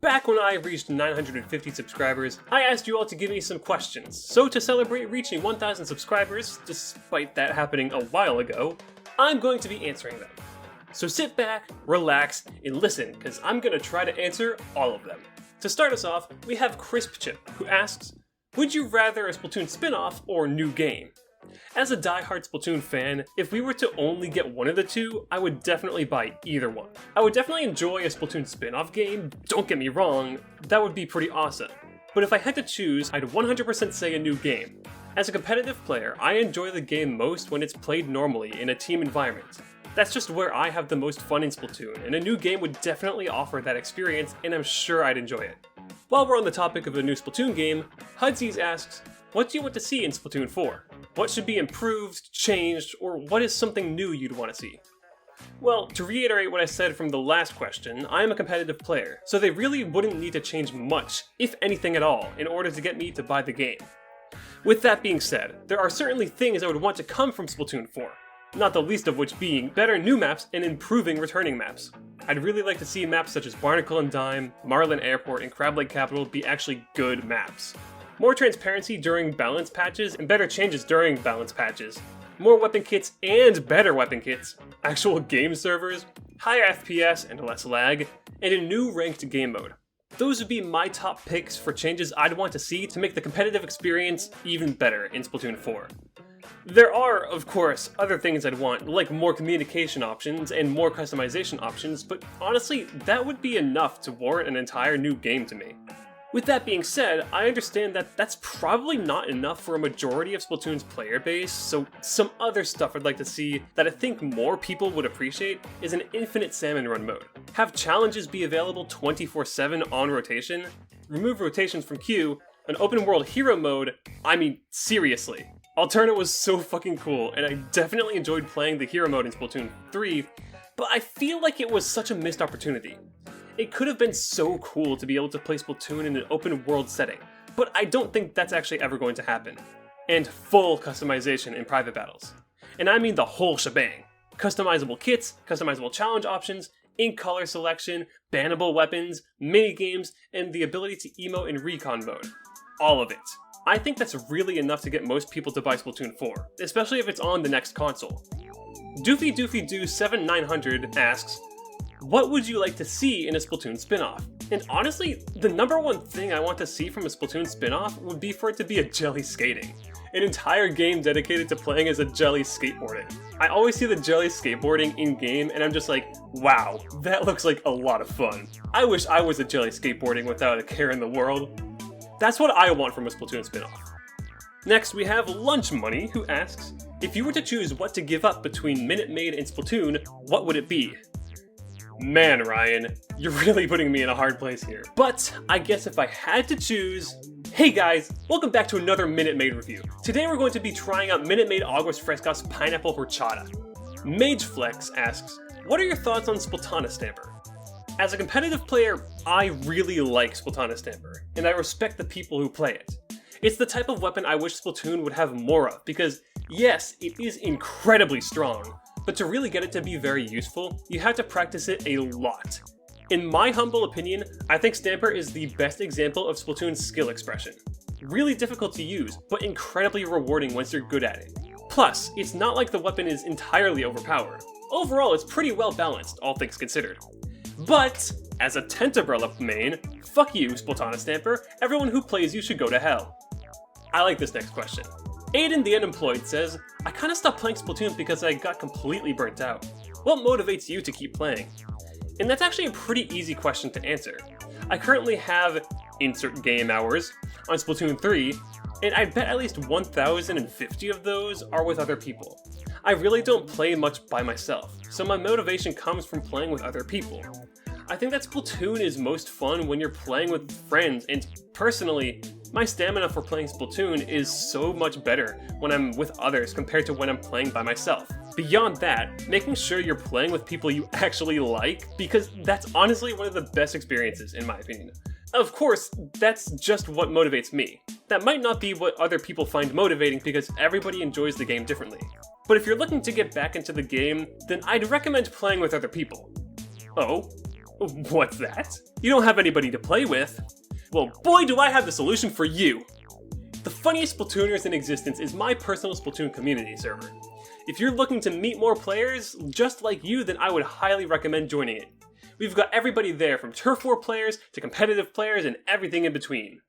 Back when I reached 950 subscribers, I asked you all to give me some questions. So to celebrate reaching 1,000 subscribers, despite that happening a while ago, I'm going to be answering them. So sit back, relax, and listen, because I'm going to try to answer all of them. To start us off, we have Crisp Chip, who asks, would you rather a Splatoon spin-off or new game? As a die-hard Splatoon fan, if we were to only get one of the two, I would definitely buy either one. I would definitely enjoy a Splatoon spin-off game, don't get me wrong, that would be pretty awesome. But if I had to choose, I'd 100% say a new game. As a competitive player, I enjoy the game most when it's played normally in a team environment. That's just where I have the most fun in Splatoon, and a new game would definitely offer that experience, and I'm sure I'd enjoy it. While we're on the topic of a new Splatoon game, Hudsies asks, what do you want to see in Splatoon 4? What should be improved, changed, or what is something new you'd want to see? Well, to reiterate what I said from the last question, I am a competitive player, so they really wouldn't need to change much, if anything at all, in order to get me to buy the game. With that being said, there are certainly things I would want to come from Splatoon 4, not the least of which being better new maps and improving returning maps. I'd really like to see maps such as Barnacle and Dime, Marlin Airport, and Crab Lake Capital be actually good maps. More transparency during balance patches and better changes during balance patches. More weapon kits and better weapon kits. Actual game servers, higher FPS and less lag, and a new ranked game mode. Those would be my top picks for changes I'd want to see to make the competitive experience even better in Splatoon 4. There are, of course, other things I'd want, like more communication options and more customization options, but honestly, that would be enough to warrant an entire new game to me. With that being said, I understand that that's probably not enough for a majority of Splatoon's player base, so some other stuff I'd like to see that I think more people would appreciate is an infinite salmon run mode. Have challenges be available 24/7 on rotation, remove rotations from queue, an open world hero mode, I mean, seriously. Alterna was so fucking cool, and I definitely enjoyed playing the hero mode in Splatoon 3, but I feel like it was such a missed opportunity. It could have been so cool to be able to play Splatoon in an open world setting, but I don't think that's actually ever going to happen. And full customization in private battles. And I mean the whole shebang. Customizable kits, customizable challenge options, ink color selection, bannable weapons, minigames, and the ability to emote in recon mode. All of it. I think that's really enough to get most people to buy Splatoon 4, especially if it's on the next console. Doofy Doofy Doo 7900 asks, what would you like to see in a Splatoon spin-off? And honestly, the number one thing I want to see from a Splatoon spin-off would be for it to be a jelly skating. An entire game dedicated to playing as a jelly skateboarding. I always see the jelly skateboarding in-game and I'm just like, wow, that looks like a lot of fun. I wish I was a jelly skateboarding without a care in the world. That's what I want from a Splatoon spin-off. Next, we have Lunch Money, who asks, if you were to choose what to give up between Minute Maid and Splatoon, what would it be? Man, Ryan, you're really putting me in a hard place here. But I guess if I had to choose... Hey guys, welcome back to another Minute Maid review. Today we're going to be trying out Minute Maid Aguas Frescas Pineapple Horchata. MageFlex asks, what are your thoughts on Splatana Stamper? As a competitive player, I really like Splatana Stamper, and I respect the people who play it. It's the type of weapon I wish Splatoon would have more of, because yes, it is incredibly strong, but to really get it to be very useful, you have to practice it a lot. In my humble opinion, I think Stamper is the best example of Splatoon's skill expression. Really difficult to use, but incredibly rewarding once you're good at it. Plus, it's not like the weapon is entirely overpowered. Overall, it's pretty well balanced, all things considered. But, as a Tentabrella main, fuck you, Splatana Stamper, everyone who plays you should go to hell. I like this next question. Aiden the Unemployed says, I kinda stopped playing Splatoon because I got completely burnt out. What motivates you to keep playing? And that's actually a pretty easy question to answer. I currently have insert game hours on Splatoon 3, and I bet at least 1,050 of those are with other people. I really don't play much by myself, so my motivation comes from playing with other people. I think that Splatoon is most fun when you're playing with friends, and personally, my stamina for playing Splatoon is so much better when I'm with others compared to when I'm playing by myself. Beyond that, making sure you're playing with people you actually like, because that's honestly one of the best experiences in my opinion. Of course, that's just what motivates me. That might not be what other people find motivating because everybody enjoys the game differently. But if you're looking to get back into the game, then I'd recommend playing with other people. Oh? What's that? You don't have anybody to play with? Well, boy do I have the solution for you! The funniest Splatooners in existence is my personal Splatoon community server. If you're looking to meet more players just like you, then I would highly recommend joining it. We've got everybody there, from Turf War players to competitive players and everything in between.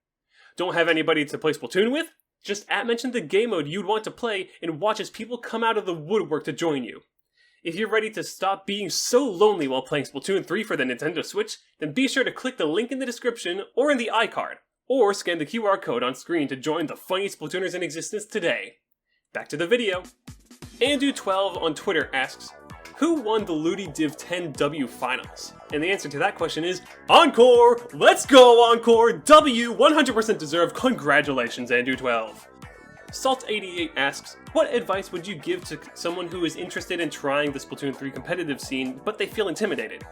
Don't have anybody to play Splatoon with? Just mention the game mode you'd want to play and watch as people come out of the woodwork to join you. If you're ready to stop being so lonely while playing Splatoon 3 for the Nintendo Switch, then be sure to click the link in the description or in the iCard, or scan the QR code on screen to join the funniest Splatooners in existence today. Back to the video. Andu12 on Twitter asks, who won the Ludi Div 10W finals? And the answer to that question is, Encore! Let's go, Encore! W, 100% deserved. Congratulations, Andu12. Salt88 asks, what advice would you give to someone who is interested in trying the Splatoon 3 competitive scene, but they feel intimidated?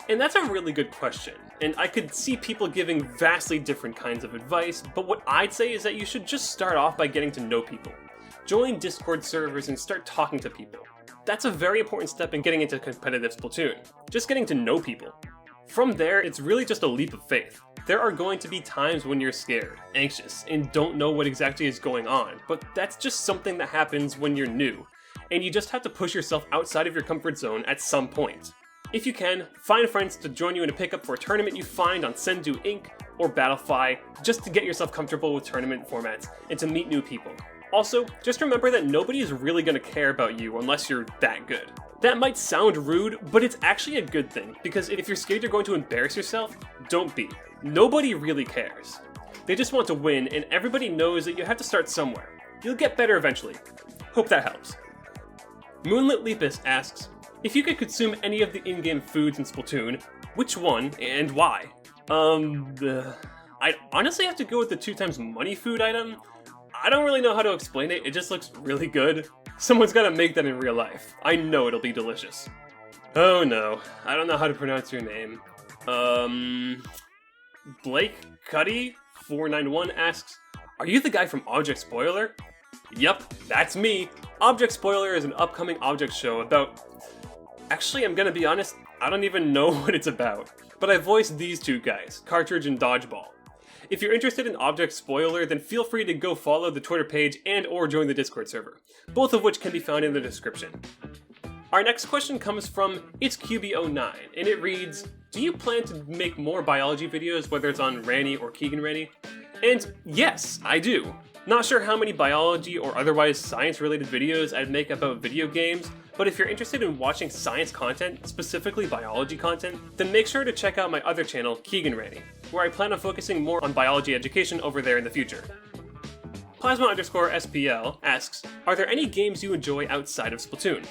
And that's a really good question, and I could see people giving vastly different kinds of advice, but what I'd say is that you should just start off by getting to know people. Join Discord servers and start talking to people. That's a very important step in getting into competitive Splatoon, just getting to know people. From there, it's really just a leap of faith. There are going to be times when you're scared, anxious, and don't know what exactly is going on, but that's just something that happens when you're new, and you just have to push yourself outside of your comfort zone at some point. If you can, find friends to join you in a pickup for a tournament you find on Sendu Inc. or Battlefy, just to get yourself comfortable with tournament formats and to meet new people. Also, just remember that nobody is really going to care about you unless you're that good. That might sound rude, but it's actually a good thing, because if you're scared you're going to embarrass yourself, don't be. Nobody really cares. They just want to win, and everybody knows that you have to start somewhere. You'll get better eventually. Hope that helps. Moonlit Lepus asks, if you could consume any of the in-game foods in Splatoon, which one and why? I'd honestly have to go with the 2x money food item. I don't really know how to explain it, it just looks really good. Someone's gotta make that in real life. I know it'll be delicious. Oh no, I don't know how to pronounce your name. Blake Cuddy 491 asks, are you the guy from Object Spoiler? Yep, that's me. Object Spoiler is an upcoming object show about... Actually, I'm gonna be honest, I don't even know what it's about. But I voiced these two guys, Cartridge and Dodgeball. If you're interested in Object Spoiler, then feel free to go follow the Twitter page and or join the Discord server, both of which can be found in the description. Our next question comes from It's QB09, and it reads, do you plan to make more biology videos, whether it's on Ranny or Keegan Ranny? And yes, I do. Not sure how many biology or otherwise science-related videos I'd make about video games, but if you're interested in watching science content, specifically biology content, then make sure to check out my other channel, Keegan Ranny, where I plan on focusing more on biology education over there in the future. Plasma_SPL asks, are there any games you enjoy outside of Splatoon?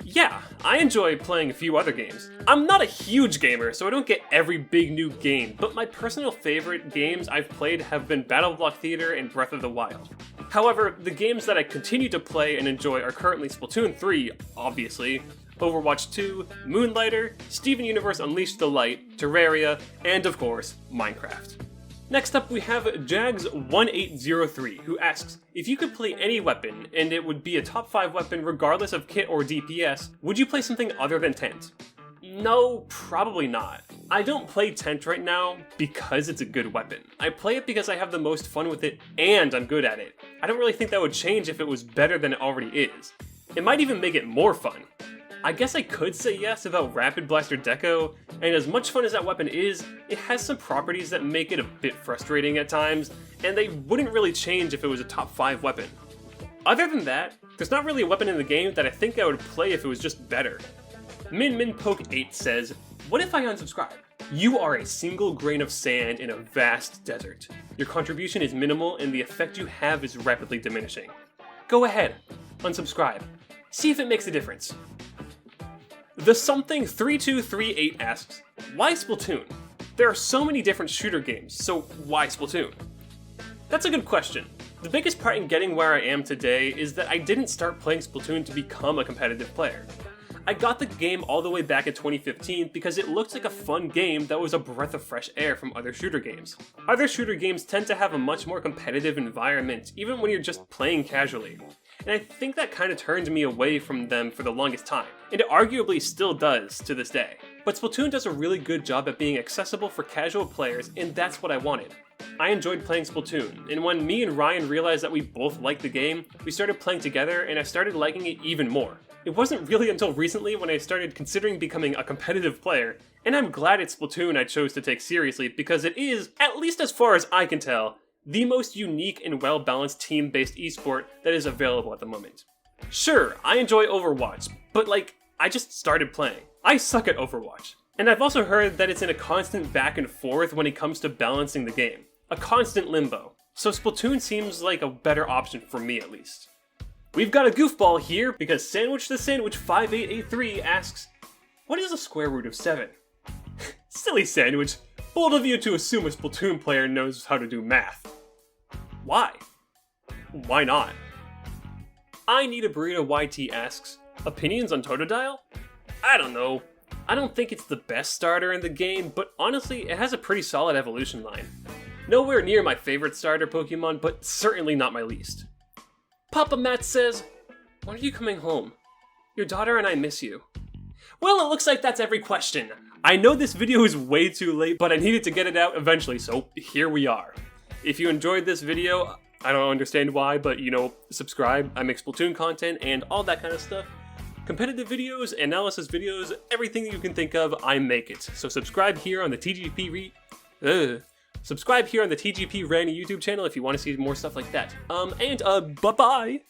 Yeah, I enjoy playing a few other games. I'm not a huge gamer, so I don't get every big new game, but my personal favorite games I've played have been BattleBlock Theater and Breath of the Wild. However, the games that I continue to play and enjoy are currently Splatoon 3, obviously, Overwatch 2, Moonlighter, Steven Universe Unleashed the Light, Terraria, and of course, Minecraft. Next up we have Jags1803, who asks, if you could play any weapon, and it would be a top 5 weapon regardless of kit or DPS, would you play something other than Tent? No, probably not. I don't play Tent right now because it's a good weapon. I play it because I have the most fun with it, and I'm good at it. I don't really think that would change if it was better than it already is. It might even make it more fun. I guess I could say yes about Rapid Blaster Deco, and as much fun as that weapon is, it has some properties that make it a bit frustrating at times, and they wouldn't really change if it was a top 5 weapon. Other than that, there's not really a weapon in the game that I think I would play if it was just better. MinMinPoke8 says, what if I unsubscribe? You are a single grain of sand in a vast desert. Your contribution is minimal and the effect you have is rapidly diminishing. Go ahead, unsubscribe. See if it makes a difference. The Something3238 asks, why Splatoon? There are so many different shooter games, so why Splatoon? That's a good question. The biggest part in getting where I am today is that I didn't start playing Splatoon to become a competitive player. I got the game all the way back in 2015 because it looked like a fun game that was a breath of fresh air from other shooter games. Other shooter games tend to have a much more competitive environment, even when you're just playing casually. And I think that kind of turned me away from them for the longest time, and it arguably still does to this day. But Splatoon does a really good job at being accessible for casual players, and that's what I wanted. I enjoyed playing Splatoon, and when me and Ryan realized that we both liked the game, we started playing together and I started liking it even more. It wasn't really until recently when I started considering becoming a competitive player, and I'm glad it's Splatoon I chose to take seriously because it is, at least as far as I can tell, the most unique and well-balanced team-based esport that is available at the moment. Sure, I enjoy Overwatch, but I just started playing. I suck at Overwatch. And I've also heard that it's in a constant back and forth when it comes to balancing the game. A constant limbo. So Splatoon seems like a better option for me at least. We've got a goofball here because Sandwich the Sandwich 5883 asks, what is the square root of 7? Silly Sandwich, bold of you to assume a Splatoon player knows how to do math. Why? Why not? I Need a Burrito YT asks, opinions on Totodile? I don't know. I don't think it's the best starter in the game, but honestly, it has a pretty solid evolution line. Nowhere near my favorite starter Pokemon, but certainly not my least. Papa Matt says, when are you coming home? Your daughter and I miss you. Well, it looks like that's every question. I know this video is way too late, but I needed to get it out eventually, so here we are. If you enjoyed this video, I don't understand why, but subscribe. I make Splatoon content and all that kind of stuff. Competitive videos, analysis videos, everything you can think of, I make it. So subscribe here on the TGP Randy YouTube channel if you want to see more stuff like that. Bye-bye!